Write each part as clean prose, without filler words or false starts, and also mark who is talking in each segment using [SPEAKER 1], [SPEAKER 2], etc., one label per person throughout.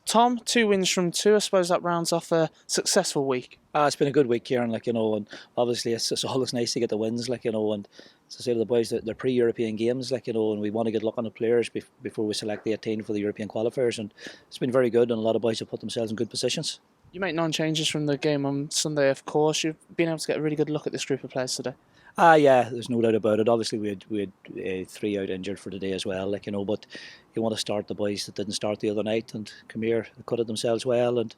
[SPEAKER 1] Tom, 2 wins from 2. I suppose that rounds off a successful week.
[SPEAKER 2] It's been a good week, Kieran, and obviously it's always nice to get the wins, and to say to the boys that they're pre-European games, and we want to get luck on the players before we select the 18 for the European qualifiers, and it's been very good, and a lot of boys have put themselves in good positions.
[SPEAKER 1] You make 9 changes from the game on Sunday, of course. You've been able to get a really good look at this group of players today.
[SPEAKER 2] Yeah, there's no doubt about it. Obviously, we had 3 out injured for today as well, but you want to start the boys that didn't start the other night, and come here, they cut it themselves well, and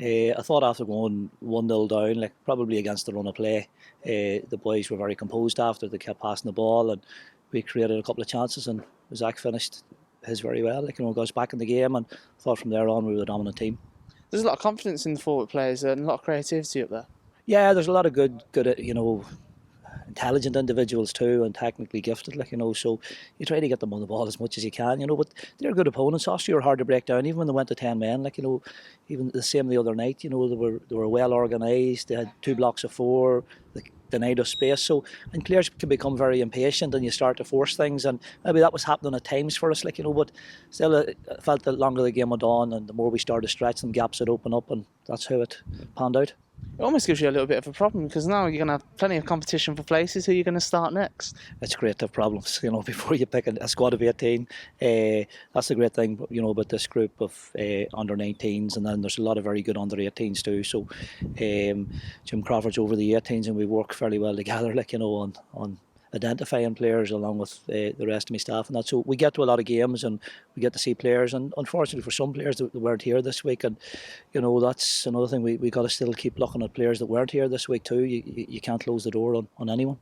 [SPEAKER 2] I thought after going 1-0 down, probably against the run of play, the boys were very composed after. They kept passing the ball, and we created a couple of chances, and Zach finished his very well, got us back in the game, and I thought from there on we were the dominant team.
[SPEAKER 1] There's a lot of confidence in the forward players and a lot of creativity up there.
[SPEAKER 2] Yeah, there's a lot of good, intelligent individuals too, and technically gifted, so you try to get them on the ball as much as you can, but they're good opponents. Austria were hard to break down, even when they went to 10 men, even the same the other night, they were well organised, they had 2 blocks of 4, they denied us space, and players can become very impatient and you start to force things, and maybe that was happening at times for us, but still I felt that the longer the game went on and the more we started to stretch them, gaps would open up, and that's how it panned out.
[SPEAKER 1] It almost gives you a little bit of a problem because now you're going to have plenty of competition for places. Who are you going to start next?
[SPEAKER 2] It's great to have problems, before you pick a squad of 18. That's the great thing, about this group of under 19s, and then there's a lot of very good under 18s too. So Jim Crawford's over the 18s, and we work fairly well together, on identifying players along with the rest of my staff and that. So we get to a lot of games and we get to see players, and unfortunately for some players that weren't here this week, and that's another thing, we got to still keep looking at players that weren't here this week too. You can't close the door on anyone.